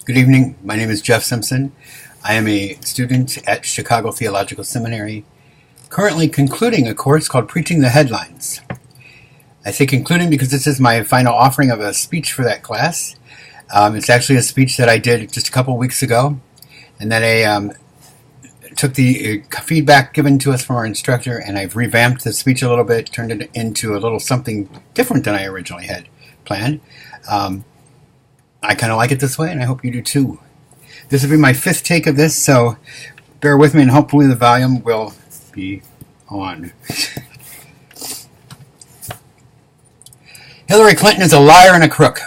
Good evening. My name is Jeff Simpson. I am a student at Chicago Theological Seminary, currently concluding a course called Preaching the Headlines. I say concluding because this is my final offering of a speech for that class. It's actually a speech that I did just a couple weeks ago, and then I took the feedback given to us from our instructor, and I've revamped the speech a little bit, turned it into a little something different than I originally had planned. I kind of like it this way, and I hope you do too. This will be my fifth take of this, so bear with me, and hopefully the volume will be on. Hillary Clinton is a liar and a crook.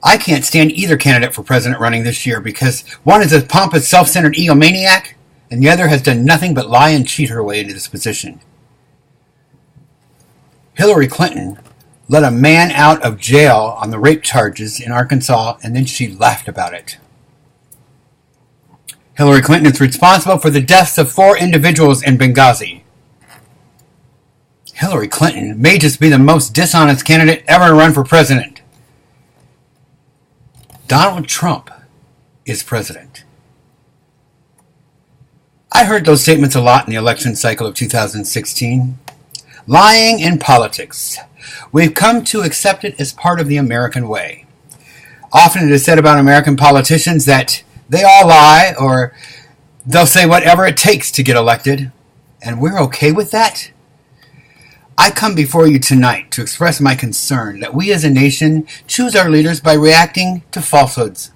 I can't stand either candidate for president running this year because one is a pompous, self-centered egomaniac, and the other has done nothing but lie and cheat her way into this position. Hillary Clinton let a man out of jail on the rape charges in Arkansas, and then she laughed about it. Hillary Clinton is responsible for the deaths of 4 individuals in Benghazi. Hillary Clinton may just be the most dishonest candidate ever to run for president. Donald Trump is president. I heard those statements a lot in the election cycle of 2016. Lying in politics. We've come to accept it as part of the American way. Often it is said about American politicians that they all lie, or they'll say whatever it takes to get elected, and we're okay with that? I come before you tonight to express my concern that we as a nation choose our leaders by reacting to falsehoods.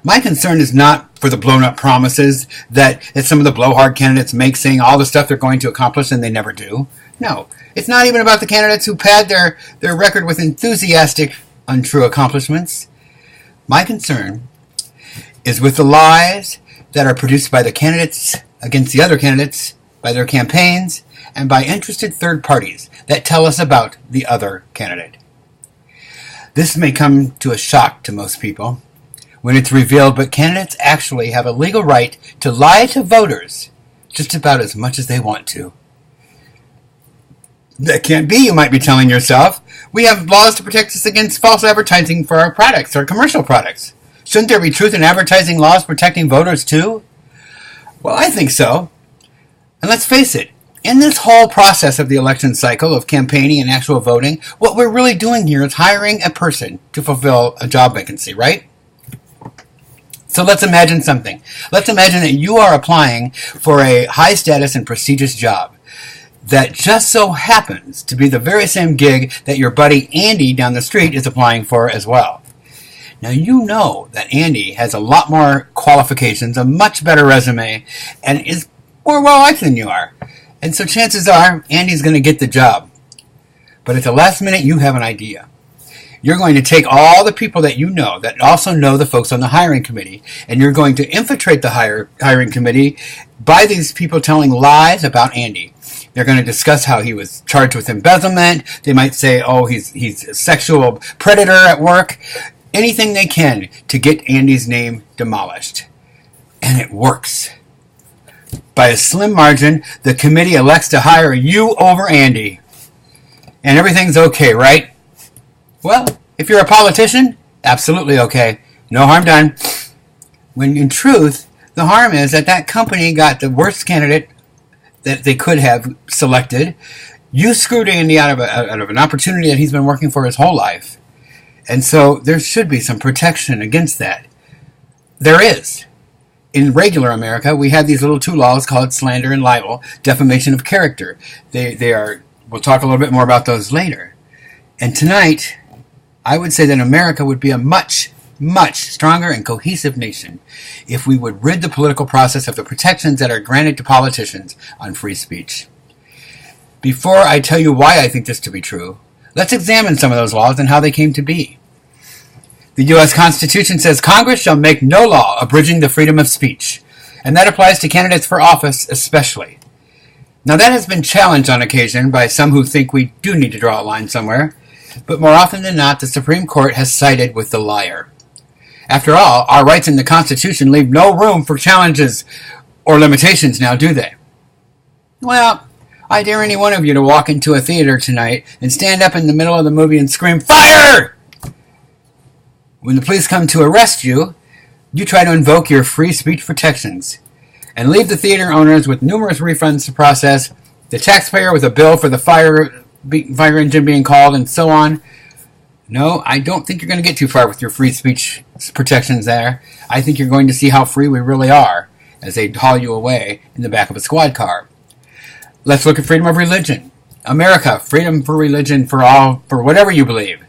My concern is not for the blown-up promises that some of the blowhard candidates make, saying all the stuff they're going to accomplish and they never do. No, it's not even about the candidates who pad their record with enthusiastic, untrue accomplishments. My concern is with the lies that are produced by the candidates against the other candidates, by their campaigns, and by interested third parties that tell us about the other candidate. This may come to a shock to most people when it's revealed, but candidates actually have a legal right to lie to voters just about as much as they want to. That can't be, you might be telling yourself. We have laws to protect us against false advertising for our products, our commercial products. Shouldn't there be truth in advertising laws protecting voters too? Well, I think so. And let's face it, in this whole process of the election cycle of campaigning and actual voting, what we're really doing here is hiring a person to fulfill a job vacancy, right? So let's imagine something. Let's imagine that you are applying for a high status and prestigious job that just so happens to be the very same gig that your buddy Andy down the street is applying for as well. Now you know that Andy has a lot more qualifications, a much better resume, and is more well-liked than you are. And so chances are Andy's going to get the job. But at the last minute you have an idea. You're going to take all the people that you know that also know the folks on the hiring committee, and you're going to infiltrate the hiring committee by these people telling lies about Andy. They're going to discuss how he was charged with embezzlement. They might say, oh, he's a sexual predator at work. Anything they can to get Andy's name demolished. And it works. By a slim margin, the committee elects to hire you over Andy. And everything's okay, right? Well, if you're a politician, absolutely okay. No harm done. When in truth, the harm is that company got the worst candidate that they could have selected. You screwed Andy out of an opportunity that he's been working for his whole life. And so there should be some protection against that. There is. In regular America, we have these little 2 laws called slander and libel, defamation of character. They are, we'll talk a little bit more about those later. And tonight, I would say that America would be a much, much stronger and cohesive nation if we would rid the political process of the protections that are granted to politicians on free speech. Before I tell you why I think this to be true, let's examine some of those laws and how they came to be. The U.S. Constitution says Congress shall make no law abridging the freedom of speech, and that applies to candidates for office especially. Now that has been challenged on occasion by some who think we do need to draw a line somewhere, but more often than not, the Supreme Court has sided with the liar. After all, our rights in the Constitution leave no room for challenges or limitations now, do they? Well, I dare any one of you to walk into a theater tonight and stand up in the middle of the movie and scream, "Fire!" When the police come to arrest you, you try to invoke your free speech protections and leave the theater owners with numerous refunds to process, the taxpayer with a bill for the fire engine being called, and so on. No, I don't think you're going to get too far with your free speech protections there. I think you're going to see how free we really are as they haul you away in the back of a squad car. Let's look at freedom of religion. America, freedom for religion for all, for whatever you believe.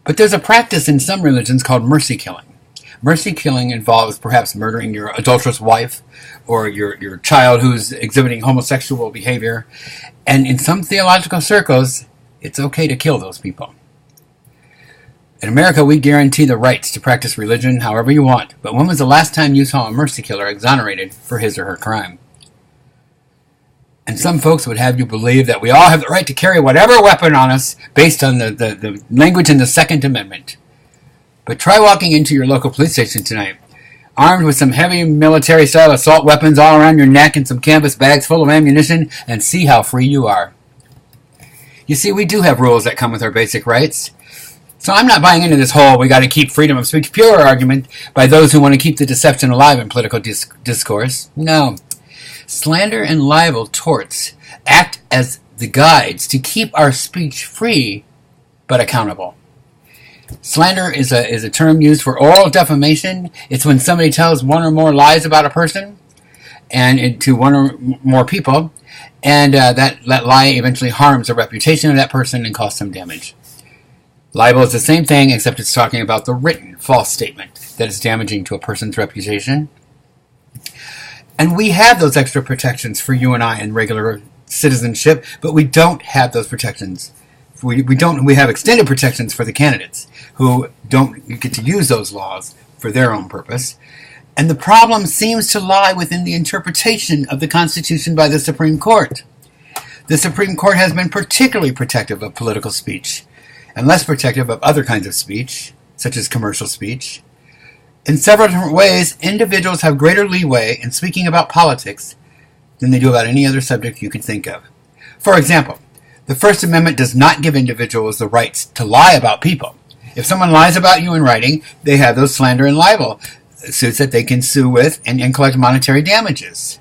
But there's a practice in some religions called mercy killing. Mercy killing involves perhaps murdering your adulterous wife or your child who's exhibiting homosexual behavior. And in some theological circles, it's okay to kill those people. In America, we guarantee the rights to practice religion however you want. But when was the last time you saw a mercy killer exonerated for his or her crime? And some folks would have you believe that we all have the right to carry whatever weapon on us based on the language in the Second Amendment. But try walking into your local police station tonight, armed with some heavy military-style assault weapons all around your neck and some canvas bags full of ammunition, and see how free you are. You see, we do have rules that come with our basic rights. So I'm not buying into this whole we got to keep freedom of speech pure argument by those who want to keep the deception alive in political discourse. No. Slander and libel torts act as the guides to keep our speech free but accountable. Slander is a term used for oral defamation. It's when somebody tells one or more lies about a person and to one or more people, and that lie eventually harms the reputation of that person and causes some damage. Libel is the same thing, except it's talking about the written false statement that is damaging to a person's reputation. And we have those extra protections for you and I in regular citizenship, but we don't have those protections. We have extended protections for the candidates who don't get to use those laws for their own purpose. And the problem seems to lie within the interpretation of the Constitution by the Supreme Court. The Supreme Court has been particularly protective of political speech and less protective of other kinds of speech, such as commercial speech. In several different ways, individuals have greater leeway in speaking about politics than they do about any other subject you can think of. For example, the First Amendment does not give individuals the rights to lie about people. If someone lies about you in writing, they have those slander and libel suits that they can sue with and collect monetary damages.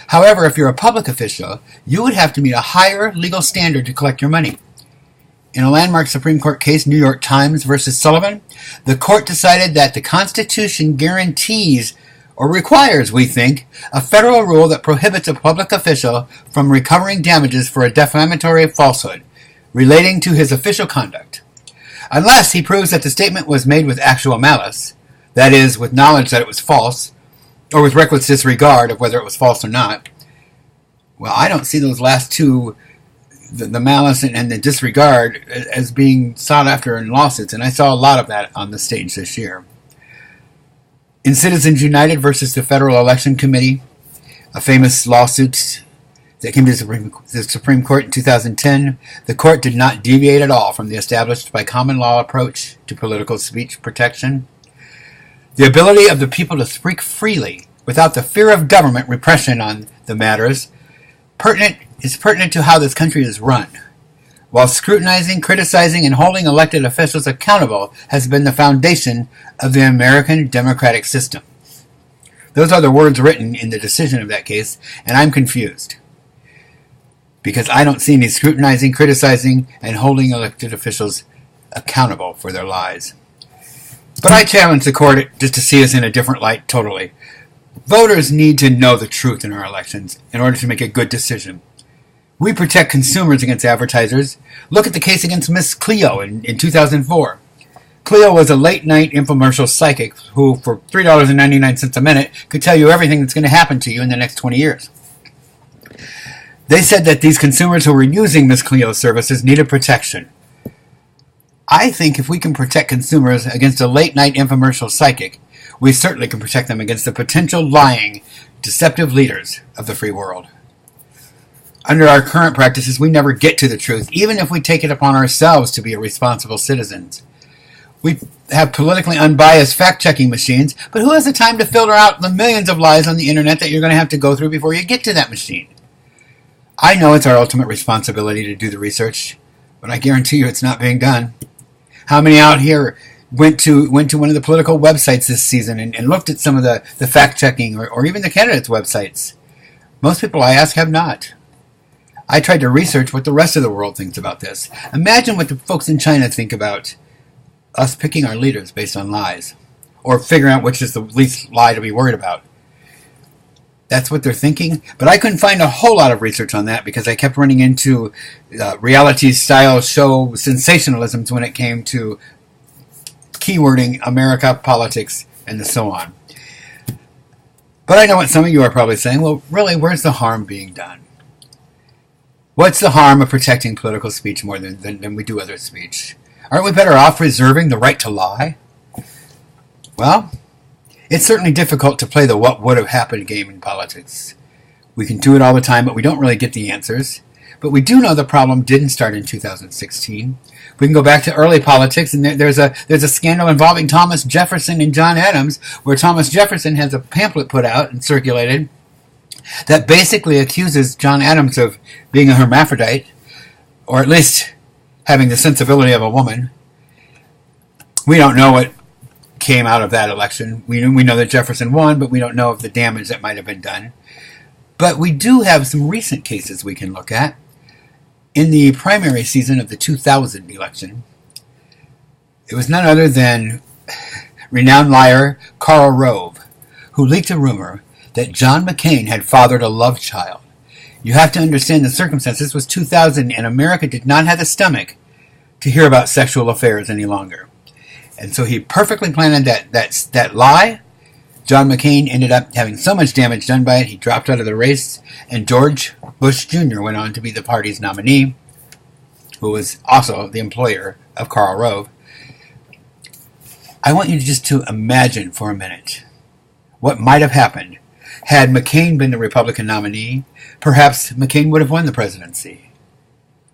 However, if you're a public official, you would have to meet a higher legal standard to collect your money. In a landmark Supreme Court case, New York Times versus Sullivan, the court decided that the Constitution guarantees or requires, we think, a federal rule that prohibits a public official from recovering damages for a defamatory falsehood relating to his official conduct, unless he proves that the statement was made with actual malice, that is, with knowledge that it was false, or with reckless disregard of whether it was false or not. Well, I don't see those last two, the malice and the disregard, as being sought after in lawsuits, and I saw a lot of that on the stage this year. In Citizens United versus the Federal Election Committee, a famous lawsuit that came to the Supreme Court in 2010, the court did not deviate at all from the established by common law approach to political speech protection. The ability of the people to speak freely without the fear of government repression on the matters is pertinent to how this country is run, while scrutinizing, criticizing, and holding elected officials accountable has been the foundation of the American democratic system. Those are the words written in the decision of that case, and I'm confused, because I don't see any scrutinizing, criticizing, and holding elected officials accountable for their lies. But I challenge the court just to see us in a different light totally. Voters need to know the truth in our elections in order to make a good decision. We protect consumers against advertisers. Look at the case against Miss Cleo in 2004. Cleo was a late-night infomercial psychic who, for $3.99 a minute, could tell you everything that's going to happen to you in the next 20 years. They said that these consumers who were using Miss Cleo's services needed protection. I think if we can protect consumers against a late-night infomercial psychic, we certainly can protect them against the potential lying, deceptive leaders of the free world. Under our current practices, we never get to the truth, even if we take it upon ourselves to be responsible citizens. We have politically unbiased fact-checking machines, but who has the time to filter out the millions of lies on the internet that you're going to have to go through before you get to that machine? I know it's our ultimate responsibility to do the research, but I guarantee you it's not being done. How many out here went to one of the political websites this season and looked at some of the fact-checking or even the candidates' websites. Most people I ask have not. I tried to research what the rest of the world thinks about this. Imagine what the folks in China think about us picking our leaders based on lies, or figuring out which is the least lie to be worried about. That's what they're thinking. But I couldn't find a whole lot of research on that because I kept running into reality-style show sensationalisms when it came to keywording America, politics, and so on. But I know what some of you are probably saying. Well, really, where's the harm being done? What's the harm of protecting political speech more than we do other speech? Aren't we better off reserving the right to lie? Well, it's certainly difficult to play the what would have happened game in politics. We can do it all the time, but we don't really get the answers. But we do know the problem didn't start in 2016. We can go back to early politics, and there's a scandal involving Thomas Jefferson and John Adams, where Thomas Jefferson has a pamphlet put out and circulated that basically accuses John Adams of being a hermaphrodite, or at least having the sensibility of a woman. We don't know what came out of that election. We know that Jefferson won, but we don't know of the damage that might have been done. But we do have some recent cases we can look at. In the primary season of the 2000 election, it was none other than renowned liar Karl Rove, who leaked a rumor that John McCain had fathered a love child. You have to understand the circumstances. This was 2000, and America did not have the stomach to hear about sexual affairs any longer. And so he perfectly planned that lie. John McCain ended up having so much damage done by it, he dropped out of the race, and George Bush Jr. went on to be the party's nominee, who was also the employer of Karl Rove. I want you just to imagine for a minute what might have happened had McCain been the Republican nominee. Perhaps McCain would have won the presidency.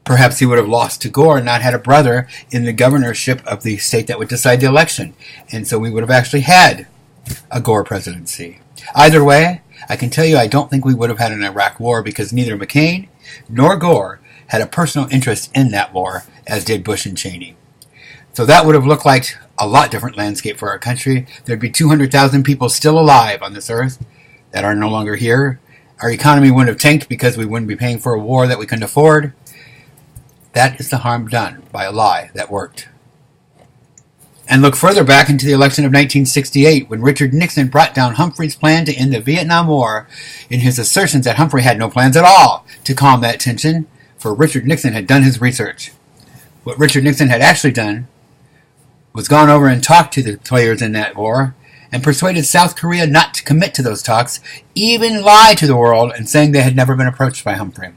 Perhaps he would have lost to Gore and not had a brother in the governorship of the state that would decide the election. And so we would have actually had a Gore presidency. Either way, I can tell you I don't think we would have had an Iraq war because neither McCain nor Gore had a personal interest in that war, as did Bush and Cheney. So that would have looked like a lot different landscape for our country. There'd be 200,000 people still alive on this earth that are no longer here. Our economy wouldn't have tanked because we wouldn't be paying for a war that we couldn't afford. That is the harm done by a lie that worked. And look further back into the election of 1968, when Richard Nixon brought down Humphrey's plan to end the Vietnam War in his assertions that Humphrey had no plans at all to calm that tension, for Richard Nixon had done his research. What Richard Nixon had actually done was gone over and talked to the players in that war and persuaded South Korea not to commit to those talks, even lie to the world and saying they had never been approached by Humphrey.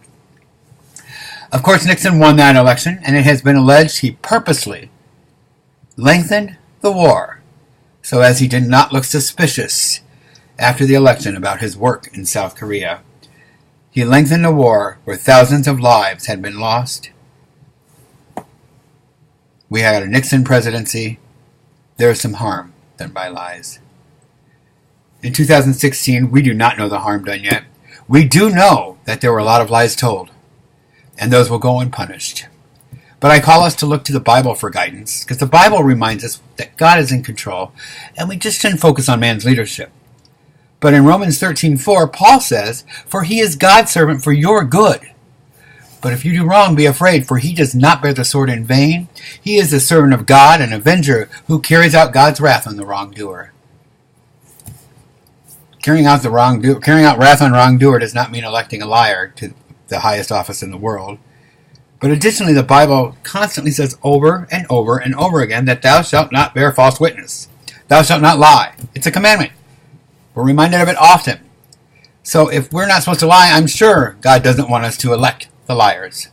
Of course, Nixon won that election, and it has been alleged he purposely lengthened the war so as he did not look suspicious after the election about his work in South Korea. He lengthened the war where thousands of lives had been lost. We had a Nixon presidency. There is some harm done by lies. In 2016, we do not know the harm done yet. We do know that there were a lot of lies told, and those will go unpunished. But I call us to look to the Bible for guidance, because the Bible reminds us that God is in control, and we just shouldn't focus on man's leadership. But in Romans 13:4, Paul says, "For he is God's servant for your good. But if you do wrong, be afraid, for he does not bear the sword in vain. He is the servant of God, an avenger who carries out God's wrath on the wrongdoer." Carrying out wrath on wrongdoer does not mean electing a liar to the highest office in the world. But additionally, the Bible constantly says over and over and over again that thou shalt not bear false witness. Thou shalt not lie. It's a commandment. We're reminded of it often. So if we're not supposed to lie, I'm sure God doesn't want us to elect the liars.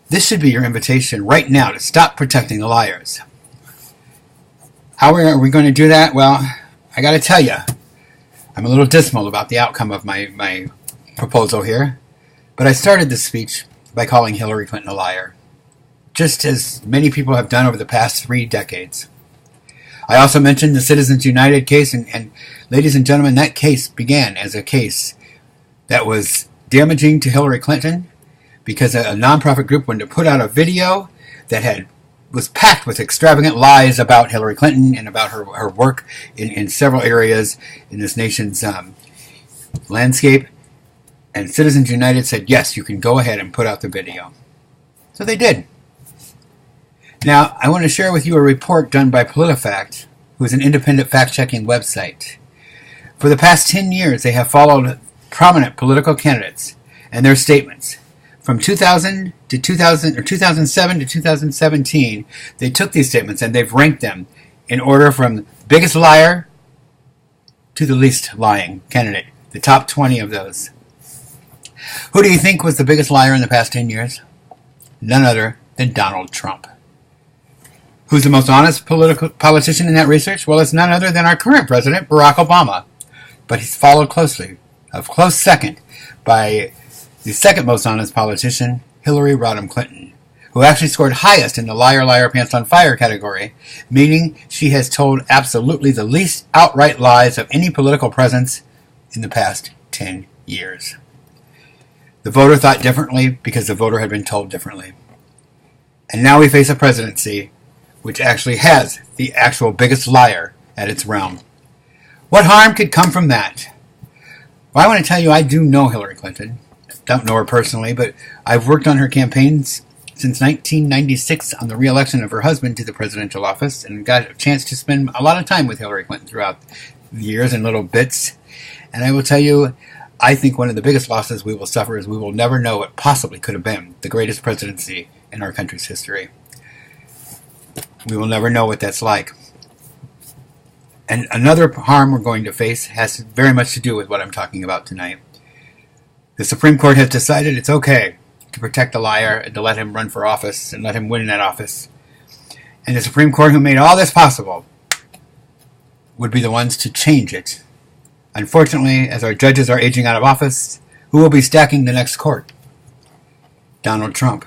This should be your invitation right now to stop protecting the liars. How are we going to do that? Well, I got to tell you, I'm a little dismal about the outcome of my proposal here. But I started this speech by calling Hillary Clinton a liar, just as many people have done over the past 3 decades. I also mentioned the Citizens United case, and ladies and gentlemen, that case began as a case that was damaging to Hillary Clinton because a nonprofit group wanted to put out a video that had was packed with extravagant lies about Hillary Clinton and about her work in several areas in this nation's landscape. And Citizens United said, yes, you can go ahead and put out the video. So they did. Now, I want to share with you a report done by PolitiFact, who is an independent fact-checking website. For the past 10 years, they have followed prominent political candidates and their statements. From 2000 to 2007 to 2017, they took these statements and they've ranked them in order from biggest liar to the least lying candidate, the top 20 of those. Who do you think was the biggest liar in the past 10 years? None other than Donald Trump. Who's the most honest politician in that research? Well, it's none other than our current president, Barack Obama. But he's followed closely, a close second, by the second most honest politician, Hillary Rodham Clinton, who actually scored highest in the liar, liar, pants on fire category, meaning she has told absolutely the least outright lies of any political presence in the past 10 years. The voter thought differently because the voter had been told differently. And now we face a presidency which actually has the actual biggest liar at its realm. What harm could come from that? Well, I want to tell you, I do know Hillary Clinton. Don't know her personally, but I've worked on her campaigns since 1996 on the re-election of her husband to the presidential office and got a chance to spend a lot of time with Hillary Clinton throughout the years in little bits. And I will tell you, I think one of the biggest losses we will suffer is we will never know what possibly could have been the greatest presidency in our country's history. We will never know what that's like. And another harm we're going to face has very much to do with what I'm talking about tonight. The Supreme Court has decided it's okay to protect the liar and to let him run for office and let him win that office. And the Supreme Court, who made all this possible, would be the ones to change it. Unfortunately, as our judges are aging out of office, who will be stacking the next court? Donald Trump.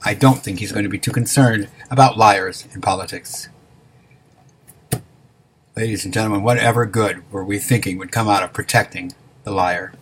I don't think he's going to be too concerned about liars in politics. Ladies and gentlemen, whatever good were we thinking would come out of protecting the liar?